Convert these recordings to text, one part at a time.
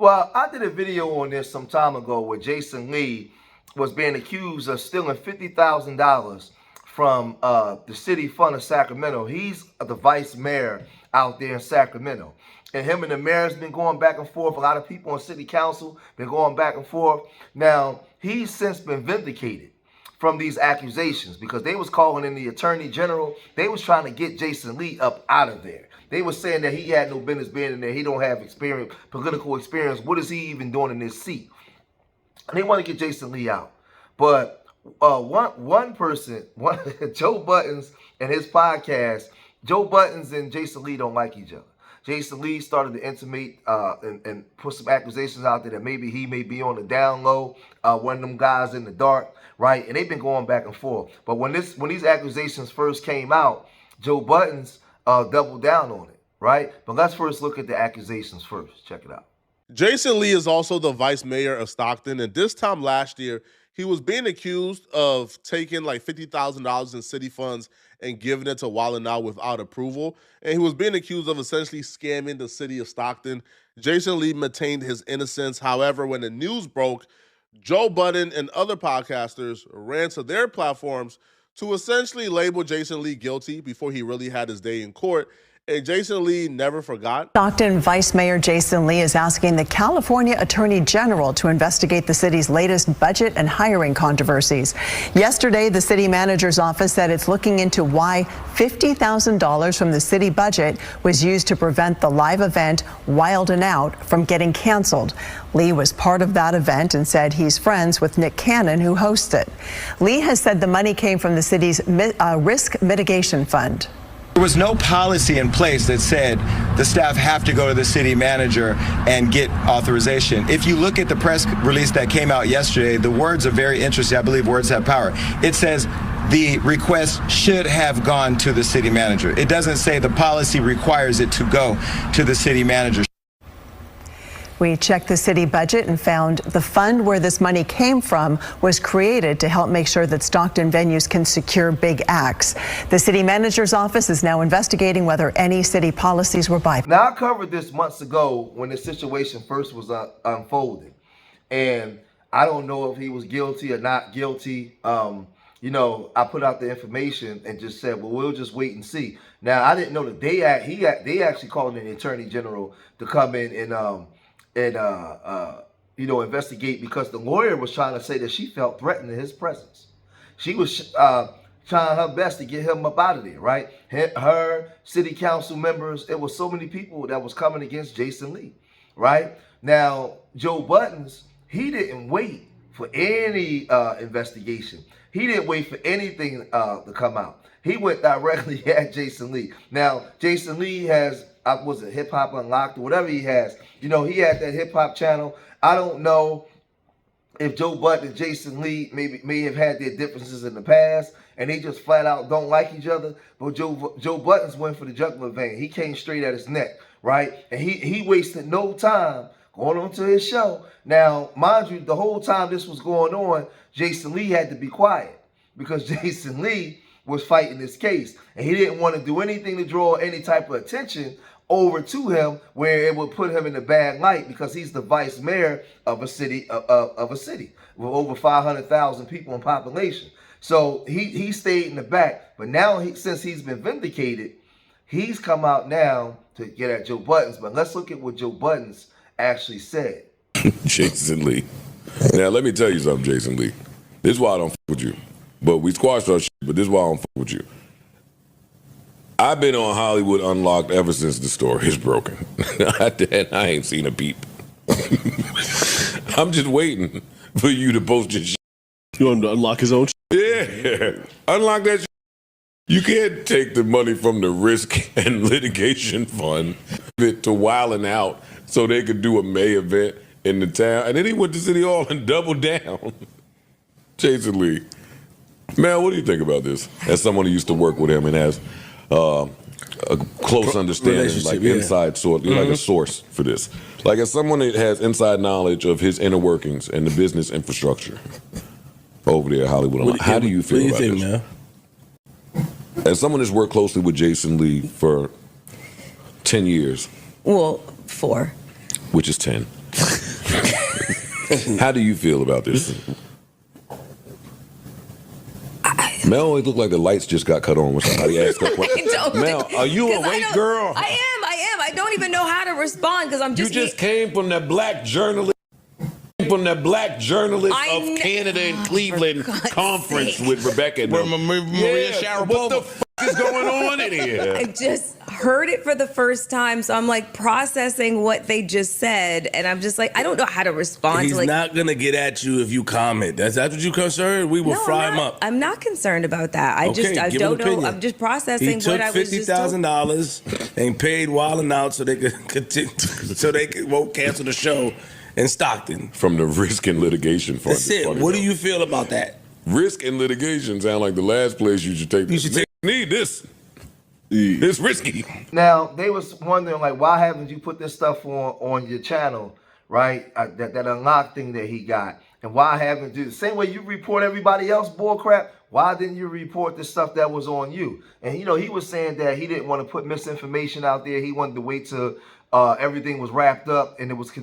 Well, I did a video on this some time ago where Jason Lee was being accused of stealing $50,000 from the city fund of Sacramento. He's the vice mayor out there in Sacramento. And him and the mayor's been going back and forth. A lot of people on city council been going back and forth. Now, he's since been vindicated from these accusations because they was calling in the attorney general. They was trying to get Jason Lee up out of there. They were saying that he had no business being in there. He don't have experience, political experience. What is he even doing in this seat? And they want to get Jason Lee out. But one person, Joe Budden'S and his podcast, Joe Budden'S and Jason Lee don't like each other. Jason Lee started to intimate and put some accusations out there that maybe he may be on the down low, one of them guys in the dark, right? And they've been going back and forth. But when these accusations first came out, Joe Budden'S doubled down on it, right? But let's first look at the accusations first. Check it out. Jason Lee is also the vice mayor of Stockton, and this time last year, he was being accused of taking like $50,000 in city funds and giving it to Wild 'N Out without approval. And he was being accused of essentially scamming the city of Stockton. Jason Lee maintained his innocence. However, when the news broke, Joe Budden and other podcasters ran to their platforms to essentially label Jason Lee guilty before he really had his day in court. And Jason Lee never forgot. Stockton Vice Mayor Jason Lee is asking the California Attorney General to investigate the city's latest budget and hiring controversies. Yesterday, the city manager's office said it's looking into why $50,000 from the city budget was used to prevent the live event Wild 'N Out from getting canceled. Lee was part of that event and said he's friends with Nick Cannon, who hosts it. Lee has said the money came from the city's risk mitigation fund. There was no policy in place that said the staff have to go to the city manager and get authorization. If you look at the press release that came out yesterday, the words are very interesting. I believe words have power. It says the request should have gone to the city manager. It doesn't say the policy requires it to go to the city manager. We checked the city budget and found the fund where this money came from was created to help make sure that Stockton venues can secure big acts. The city manager's office is now investigating whether any city policies were bypassed. Now, I covered this months ago when the situation first was unfolding. And I don't know if he was guilty or not guilty. You know, I put out the information and just said, well, we'll just wait and see. Now, I didn't know that they actually called in the attorney general to come in and investigate, because the lawyer was trying to say that she felt threatened in his presence. She was trying her best to get him up out of there, right? Her city council members, it was so many people that was coming against Jason Lee, right? Now, Joe Budden'S, he didn't wait for any investigation. He didn't wait for anything to come out. He went directly at Jason Lee. Now, Jason Lee has, was it Hip Hop Unlocked or whatever he has? You know, he had that hip hop channel. I don't know if Joe Budden and Jason Lee may have had their differences in the past, and they just flat out don't like each other. But Joe Budden'S went for the jugular vein. He came straight at his neck, right? And he wasted no time going on to his show. Now, mind you, the whole time this was going on, Jason Lee had to be quiet because Jason Lee was fighting this case, and he didn't want to do anything to draw any type of attention over to him where it would put him in a bad light, because he's the vice mayor of a city with over 500,000 people in population. So he stayed in the back. But now, since he's been vindicated, he's come out now to get at Joe Budden'S. But let's look at what Joe Budden'S actually said. Jason Lee. Now, let me tell you something, Jason Lee. This is why I don't f with you. But we squashed our shit, but this is why I don't f with you. I've been on Hollywood Unlocked ever since the story is broken. I ain't seen a peep. I'm just waiting for you to post your shit. You want him to unlock his own shit? Yeah. Unlock that shit. You can't take the money from the risk and litigation fund to Wild 'N Out so they could do a May event in the town. And then he went to City Hall and doubled down. Jason Lee. Man, what do you think about this? As someone who used to work with him and has a close understanding, like inside sort, like a source for this. Like, as someone that has inside knowledge of his inner workings and the business infrastructure over there at Hollywood, how do you feel about this? Man? As someone that's worked closely with Jason Lee for 10 years. Well, 4. Which is 10. How do you feel about this? Mel always look like the lights just got cut on when somebody asked her question. Mel, are you awake, girl? I am. I don't even know how to respond because I'm just. You just came from that black journalist. From that black journalist of Canada and Cleveland conference with Rebecca. Maria Sharapova. What the fuck is going on in here? I just heard it for the first time, so I'm like processing what they just said, and I'm just like, I don't know how to respond. He's not gonna get at you if you comment. That's what you concerned. We will fry him up. I'm not concerned about that. I don't know. I'm just processing what I was just told. He took $50,000 and paid Wildin' Out so they could continue, won't cancel the show in Stockton From the Risk and Litigation Fund. That's it. What do you feel about that? Risk and litigation sound like the last place you should take this. You need this. It's risky. Now, they was wondering, like, why haven't you put this stuff on your channel, right? That unlock thing that he got. And why haven't you, the same way you report everybody else bull crap, why didn't you report the stuff that was on you? And, you know, he was saying that he didn't want to put misinformation out there. He wanted to wait till everything was wrapped up and it was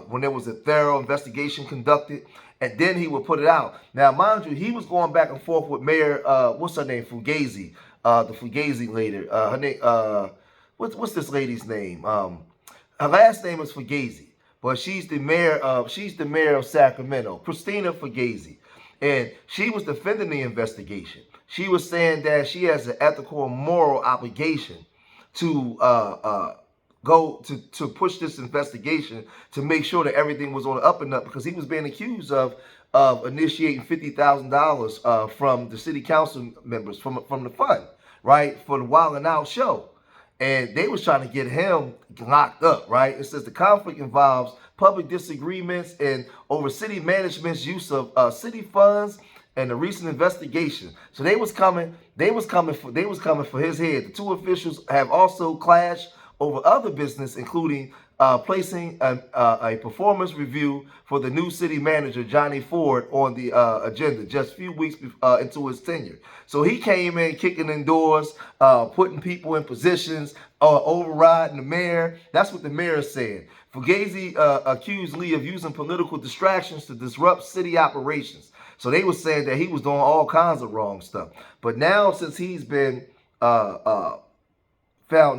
when there was a thorough investigation conducted, and then he would put it out. Now, mind you, he was going back and forth with Mayor, what's her name, Fugazi, the Fugazi lady. Her name, what's this lady's name? Her last name is Fugazi, but she's the mayor of Sacramento, Christina Fugazi, and she was defending the investigation. She was saying that she has an ethical and moral obligation to go to push this investigation to make sure that everything was on the up and up, because he was being accused of initiating $50,000 from the city council members from the fund, right, for the Wildin' Out show. And they was trying to get him locked up, right? It says the conflict involves public disagreements and over city management's use of city funds and the recent investigation. So they was coming for his head. The two officials have also clashed over other business, including placing a performance review for the new city manager, Johnny Ford, on the agenda just a few weeks into his tenure. So he came in kicking in doors, putting people in positions, overriding the mayor. That's what the mayor is saying. Fugazi accused Lee of using political distractions to disrupt city operations. So they were saying that he was doing all kinds of wrong stuff. But now, since he's been found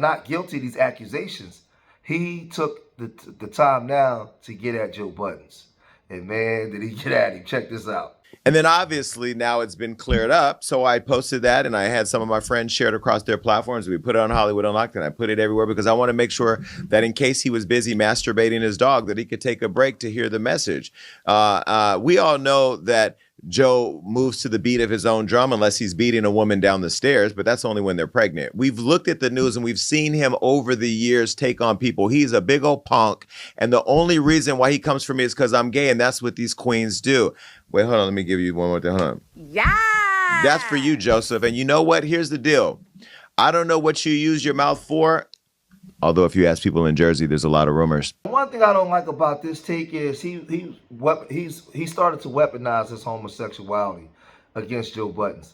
not guilty of these accusations, he took the time now to get at Joe Budden'S. And man, did he get at him. Check this out. And then obviously now it's been cleared up. So I posted that and I had some of my friends share it across their platforms. We put it on Hollywood Unlocked and I put it everywhere because I want to make sure that in case he was busy masturbating his dog, that he could take a break to hear the message. We all know that Joe moves to the beat of his own drum unless he's beating a woman down the stairs, but that's only when they're pregnant. We've looked at the news and we've seen him over the years take on people. He's a big old punk, and the only reason why he comes for me is because I'm gay, and that's what these queens do. Wait, hold on, let me give you one more thing. Hold on. Yeah. That's for you, Joseph. And you know what? Here's the deal. I don't know what you use your mouth for, although if you ask people in Jersey, there's a lot of rumors. One thing I don't like about this take is he started to weaponize his homosexuality against Joe Budden'S.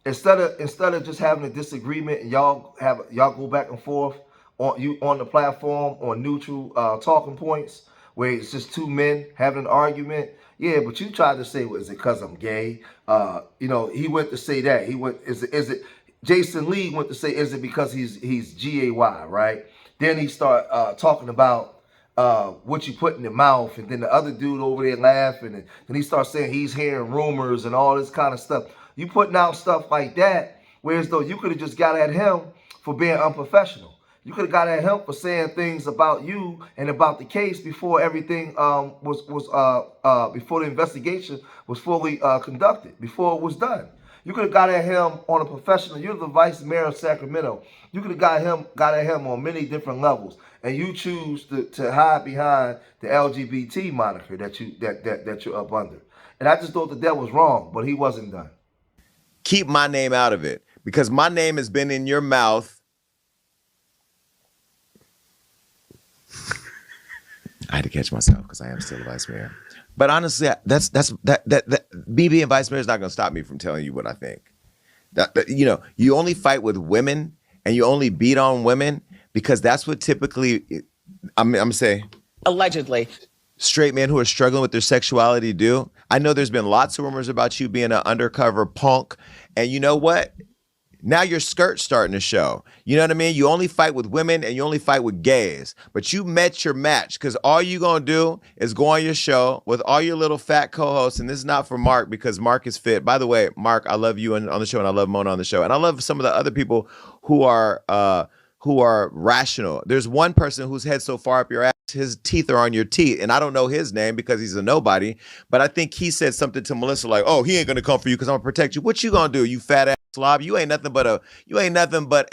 Instead of just having a disagreement and y'all go back and forth on the platform on neutral talking points where it's just two men having an argument. Yeah, but you tried to say, well, is it because I'm gay? He went to say that. Is it Jason Lee went to say, is it because he's GAY, right? Then he start talking about what you put in your mouth, and then the other dude over there laughing, and then he starts saying he's hearing rumors and all this kind of stuff. You putting out stuff like that, whereas though you could have just got at him for being unprofessional. You could have got at him for saying things about you and about the case before everything before the investigation was fully conducted, before it was done. You could have got at him on a professional. You're the vice mayor of Sacramento. You could have got at him on many different levels, and you choose to hide behind the LGBT moniker that you're up under. And I just thought that was wrong, but he wasn't done. Keep my name out of it, because my name has been in your mouth. I had to catch myself because I am still the vice mayor. But honestly, that me being vice mayor is not going to stop me from telling you what I think. You only fight with women and you only beat on women because that's what typically, I'm going to say. Allegedly. straight men who are struggling with their sexuality do? I know there's been lots of rumors about you being an undercover punk. And you know what? Now your skirt's starting to show. You know what I mean? You only fight with women and you only fight with gays. But you met your match, because all you going to do is go on your show with all your little fat co-hosts. And this is not for Mark, because Mark is fit. By the way, Mark, I love you on the show, and I love Mona on the show. And I love some of the other people who are rational. There's one person whose head's so far up your ass, his teeth are on your teeth. And I don't know his name because he's a nobody. But I think he said something to Melissa like, oh, he ain't going to come for you because I'm going to protect you. What you going to do, you fat ass slob? You ain't nothing but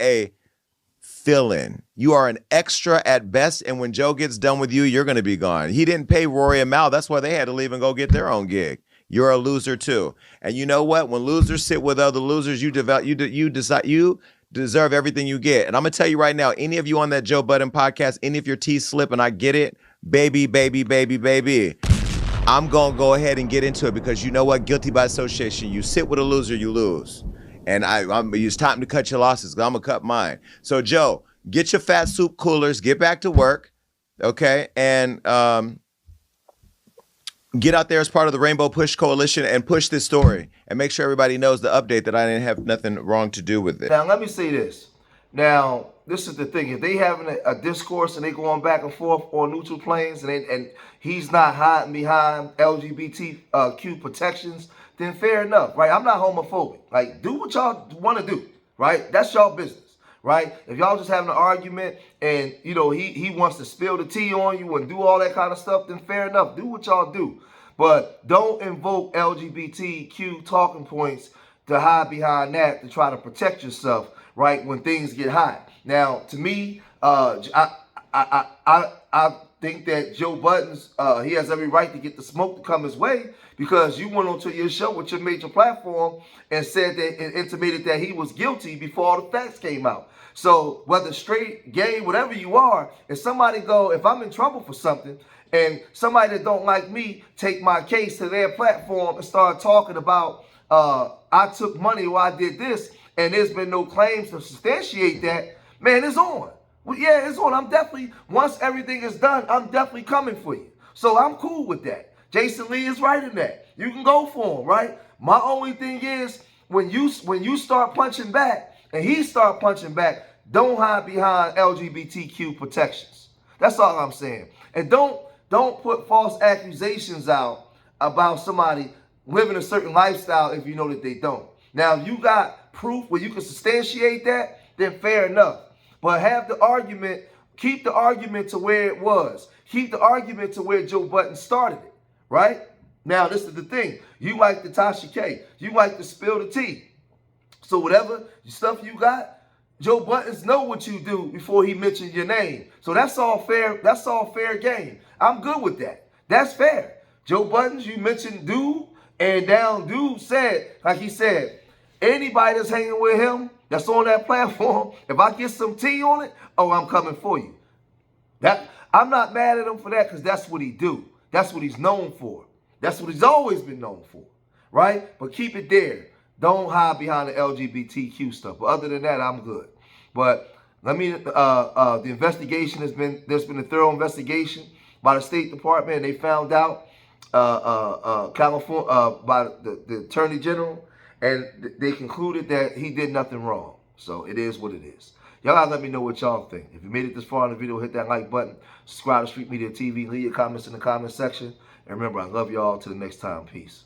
a fill-in. You are an extra at best. And when Joe gets done with you, you're going to be gone. He didn't pay Rory and Mal. That's why they had to leave and go get their own gig. You're a loser too. And you know what? When losers sit with other losers, you deserve everything you get. And I'm going to tell you right now, any of you on that Joe Budden podcast, any of your teeth slip, and I get it, baby, I'm going to go ahead and get into it, because you know what? Guilty by association. You sit with a loser, you lose. And it's time to cut your losses, because I'm going to cut mine. So, Joe, get your fat soup coolers, get back to work, okay? And get out there as part of the Rainbow Push Coalition and push this story and make sure everybody knows the update that I didn't have nothing wrong to do with it. Now, let me say this. Now, this is the thing. If they having a discourse and they going back and forth on neutral planes, and he's not hiding behind LGBTQ protections, then fair enough, right? I'm not homophobic. Like, do what y'all want to do, right? That's y'all business, right? If y'all just having an argument and, you know, he wants to spill the tea on you and do all that kind of stuff, then fair enough. Do what y'all do. But don't invoke LGBTQ talking points to hide behind that to try to protect yourself, right, when things get hot. Now, to me, I think that Joe Budden's, he has every right to get the smoke to come his way, because you went onto your show with your major platform and said that and intimated that he was guilty before all the facts came out. So whether straight, gay, whatever you are, if I'm in trouble for something, and somebody that don't like me take my case to their platform and start talking about I took money or I did this, and there's been no claims to substantiate that, man, it's on. Well, yeah, it's on. I'm definitely, once everything is done, I'm definitely coming for you. So I'm cool with that. Jason Lee is right in that. You can go for him, right? My only thing is, when you start punching back and he start punching back, don't hide behind LGBTQ protections. That's all I'm saying. And don't put false accusations out about somebody living a certain lifestyle if you know that they don't. Now, if you got proof where you can substantiate that, then fair enough. But have the argument, keep the argument to where it was. Keep the argument to where Joe Budden started it, right? Now, this is the thing. You like the Tasha K. You like to spill the tea. So whatever stuff you got, Joe Budden's know what you do before he mentioned your name. So that's all fair. That's all fair game. I'm good with that. That's fair. Joe Budden's, you mentioned dude, and down dude said, like he said, anybody that's hanging with him, that's on that platform, if I get some tea on it, oh, I'm coming for you. I'm not mad at him for that, because that's what he do. That's what he's known for. That's what he's always been known for, right? But keep it there. Don't hide behind the LGBTQ stuff. But other than that, I'm good. But the investigation there's been a thorough investigation by the State Department, and they found out California by the Attorney General, and they concluded that he did nothing wrong. So it is what it is. Y'all gotta let me know what y'all think. If you made it this far in the video, hit that like button, subscribe to Street Media TV, leave your comments in the comment section, and remember, I love y'all. Till the next time, peace.